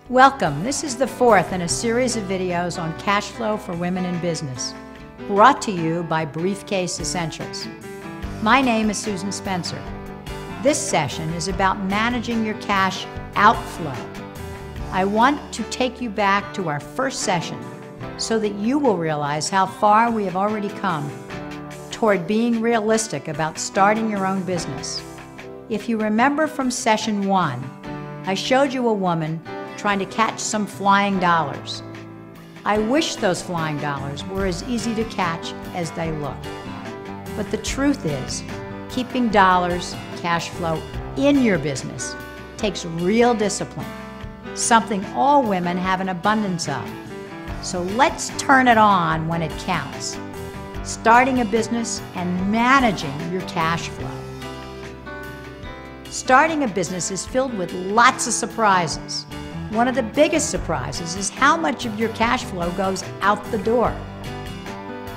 Welcome. This is the fourth in a series of videos on cash flow for women in business, brought to you by Briefcase Essentials. My name is Susan Spencer. This session is about managing your cash outflow. I want to take you back to our first session so that you will realize how far we have already come toward being realistic about starting your own business. If you remember from session 1, I showed you a woman trying to catch some flying dollars. I wish those flying dollars were as easy to catch as they look. But the truth is, keeping dollars, cash flow in your business takes real discipline, something all women have an abundance of. So let's turn it on when it counts. Starting a business and managing your cash flow. Starting a business is filled with lots of surprises. One of the biggest surprises is how much of your cash flow goes out the door.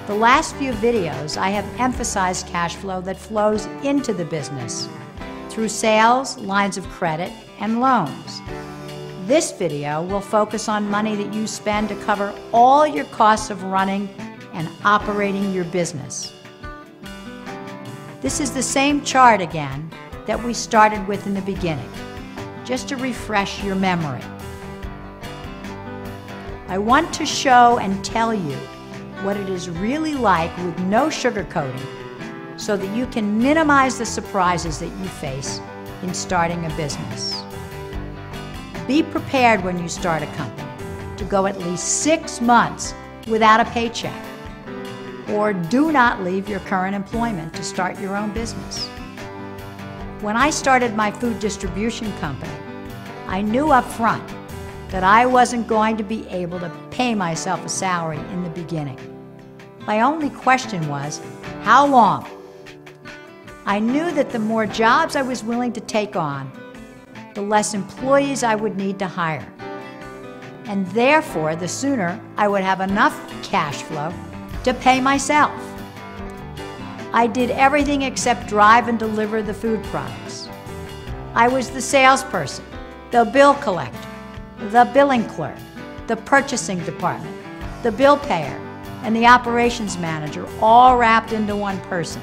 The last few videos, I have emphasized cash flow that flows into the business through sales, lines of credit, and loans. This video will focus on money that you spend to cover all your costs of running and operating your business. This is the same chart again that we started with in the beginning, just to refresh your memory. I want to show and tell you what it is really like with no sugarcoating so that you can minimize the surprises that you face in starting a business. Be prepared when you start a company to go at least 6 months without a paycheck, or do not leave your current employment to start your own business. When I started my food distribution company, I knew up front that I wasn't going to be able to pay myself a salary in the beginning. My only question was, how long? I knew that the more jobs I was willing to take on, the less employees I would need to hire. And therefore, the sooner I would have enough cash flow to pay myself. I did everything except drive and deliver the food products. I was the salesperson, the bill collector, the billing clerk, the purchasing department, the bill payer, and the operations manager, all wrapped into one person.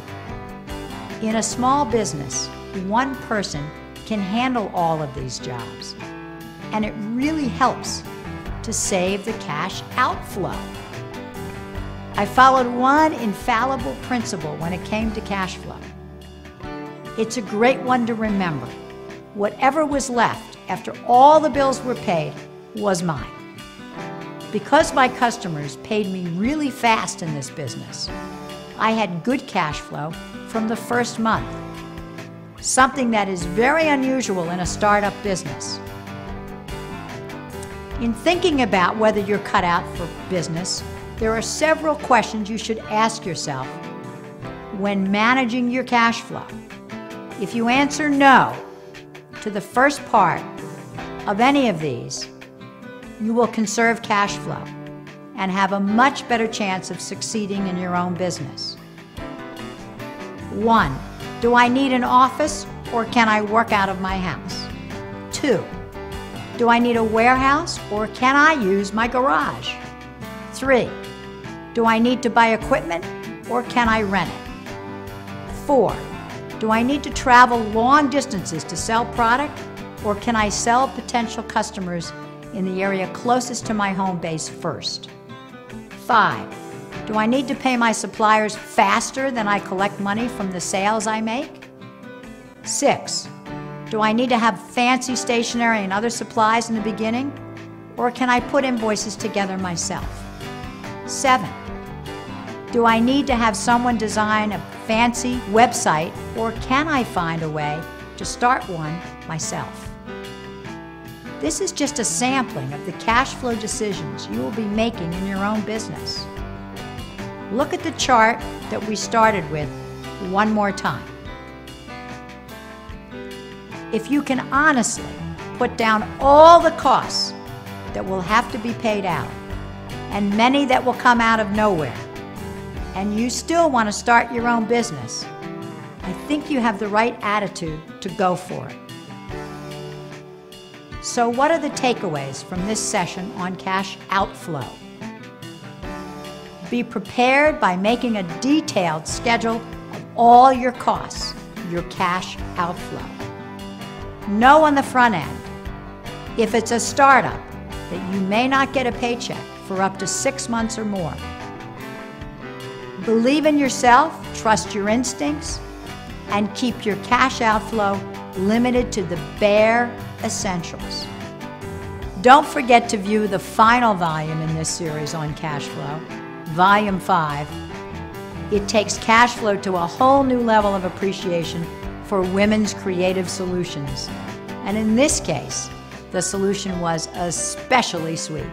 In a small business, one person can handle all of these jobs, and it really helps to save the cash outflow. I followed one infallible principle when it came to cash flow. It's a great one to remember. Whatever was left after all the bills were paid was mine. Because my customers paid me really fast in this business, I had good cash flow from the first month, something that is very unusual in a startup business. In thinking about whether you're cut out for business, there are several questions you should ask yourself when managing your cash flow. If you answer no to the first part of any of these, you will conserve cash flow and have a much better chance of succeeding in your own business. 1. Do I need an office, or can I work out of my house? 2. Do I need a warehouse, or can I use my garage? 3. Do I need to buy equipment, or can I rent it? 4. Do I need to travel long distances to sell product, or can I sell potential customers in the area closest to my home base first? 5. Do I need to pay my suppliers faster than I collect money from the sales I make? 6. Do I need to have fancy stationery and other supplies in the beginning, or can I put invoices together myself? 7. Do I need to have someone design a fancy website, or can I find a way to start one myself? This is just a sampling of the cash flow decisions you will be making in your own business. Look at the chart that we started with one more time. If you can honestly put down all the costs that will have to be paid out, and many that will come out of nowhere, and you still want to start your own business, I think you have the right attitude to go for it. So what are the takeaways from this session on cash outflow? Be prepared by making a detailed schedule of all your costs, your cash outflow. Know on the front end, if it's a startup, that you may not get a paycheck for up to 6 months or more. Believe in yourself, trust your instincts, and keep your cash outflow limited to the bare essentials. Don't forget to view the final volume in this series on cash flow, Volume 5. It takes cash flow to a whole new level of appreciation for women's creative solutions. And in this case, the solution was especially sweet.